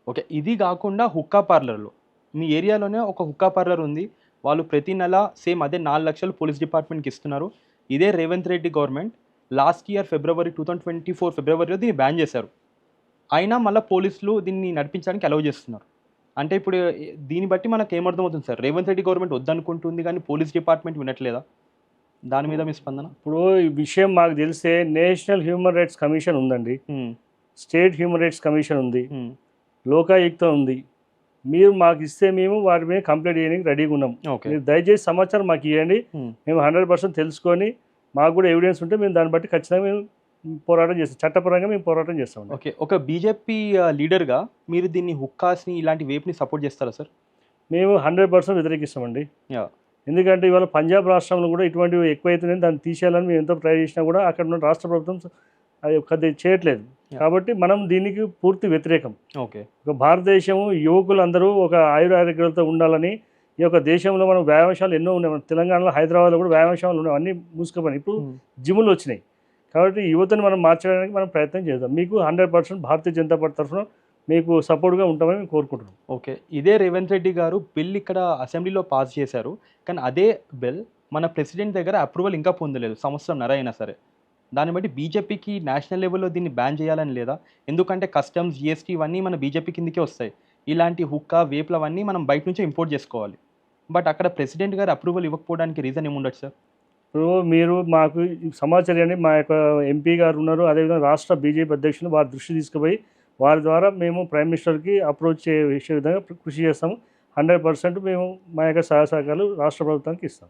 Okay. ఇది గాకుండా హుక్కా పార్లర్‌లో మీ ఏరియాలోనే ఒక హుక్కా పార్లర్ ఉంది. వాళ్ళు ప్రతి నెల సేమ్ అదే 4,00,000 పోలీస్ డిపార్ట్మెంట్‌కి ఇస్తున్నారు. ఇదే Revanth Reddy government last year ఫిబ్రవరి 2024 ఫిబ్రవరిలో దీన్ని బ్యాన్ చేశారు. అయినా మళ్ళా పోలీసులు దీన్ని నడిపించడానికి అలౌ చేస్తున్నారు. అంటే ఇప్పుడు దీన్ని బట్టి మనకేమర్థమవుతుంది సార్? రేవంత్ రెడ్డి గవర్నమెంట్ వద్దనుకుంటుంది గానీ పోలీస్ డిపార్ట్మెంట్ వినట్లేదా? దాని మీద మీ స్పందన? ఇప్పుడు ఈ విషయం మాకు తెలిసే నేషనల్ హ్యూమన్ రైట్స్ కమిషన్ ఉందండి. హ్మ్. స్టేట్ హ్యూమన్ రైట్స్ కమిషన్ ఉంది. హ్మ్. లోకాయుక్త ఉంది. మీరు మాకు ఇస్తే మేము వాటి మీద కంప్లైంట్ చేయడానికి రెడీగా ఉన్నాం. ఓకే. మీరు దయచేసి సమాచారం మాకు ఇవ్వండి. హ్మ్. మేము 100% తెలుసుకొని మాకు కూడా ఎవిడెన్స్ ఉంటే మేము దాన్ని బట్టి ఖచ్చితంగా మేము పోరాటం చేస్తాం. చట్టపరంగా మేము పోరాటం చేస్తామండి. ఓకే. ఒక బీజేపీ లీడర్‌గా మీరు దీన్ని హుక్కాస్‌ని ఇలాంటి వేప్‌ని సపోర్ట్ చేస్తారా సార్? మేము 100% వ్యతిరేకిస్తామండి. యాహ్! ఎందుకంటే ఇవాళ పంజాబ్ రాష్ట్రంలో కూడా ఇటువంటివి ఎక్కువైతున్నాయి. దాన్ని తీసేయాలని మేము ఎంతో ట్రై చేసినా కూడా అక్కడ ఉన్న రాష్ట్ర ప్రభుత్వం అది కొద్దిగా చేయట్లేదు. యాహ్! కాబట్టి మనం దీనికి పూర్తి వ్యతిరేకం. ఓకే. ఒక భారతదేశం యువకులందరూ ఒక ఆయురారోగ్యాలతో ఉండాలని ఈ యొక్క దేశంలో మనం వ్యాయామశాలలు ఎన్నో ఉన్నాయి. మన తెలంగాణలో హైదరాబాద్లో కూడా వ్యాయామశాలలు ఉన్నాయి. అన్నీ మూసుకుపోయినాయి. ఇప్పుడు హ్మ్. జిమ్‌లు వచ్చినాయి. కాబట్టి యువతను మనం మార్చడానికి మనం ప్రయత్నం చేద్దాం. మీకు 100% భారతీయ జనతా పార్టీ తరఫున మీకు సపోర్ట్‌గా ఉంటామని మేము కోరుకుంటున్నాం. ఓకే. ఇదే రేవంత్ రెడ్డి గారు బిల్ ఇక్కడ అసెంబ్లీలో పాస్ చేశారు. కానీ అదే బిల్ మన ప్రెసిడెంట్ దగ్గర అప్రూవల్ ఇంకా పొందలేదు. సంవత్సరంన్నర అయినా సరే. దాన్ని బట్టి బీజేపీకి నేషనల్ లెవెల్‌లో దీన్ని బ్యాన్ చేయాలని లేదా? ఎందుకంటే కస్టమ్స్, జీఎస్టీ ఇవన్నీ మన బీజేపీ కిందకే వస్తాయి. ఇలాంటి హుక్కా, వేపులవన్నీ మనం బయట నుంచే ఇంపోర్ట్ చేసుకోవాలి. బట్ అక్కడ ప్రెసిడెంట్ గారు అప్రూవల్ ఇవ్వకపోవడానికి రీజన్ ఏముండొచ్చు సార్? ఇప్పుడు మీరు మాకు ఈ సమాచారాన్ని మా యొక్క ఎంపీ గారు ఉన్నారు. అదేవిధంగా రాష్ట్ర బీజేపీ అధ్యక్షులు వారి దృష్టికి తీసుకుపోయి వారి ద్వారా మేము ప్రైమ్ మినిస్టర్‌కి అప్రోచ్ చేసే విధంగా కృషి చేస్తాము. 100% మేము మా యొక్క సహాయ సహకారాలు రాష్ట్ర ప్రభుత్వానికి ఇస్తాం.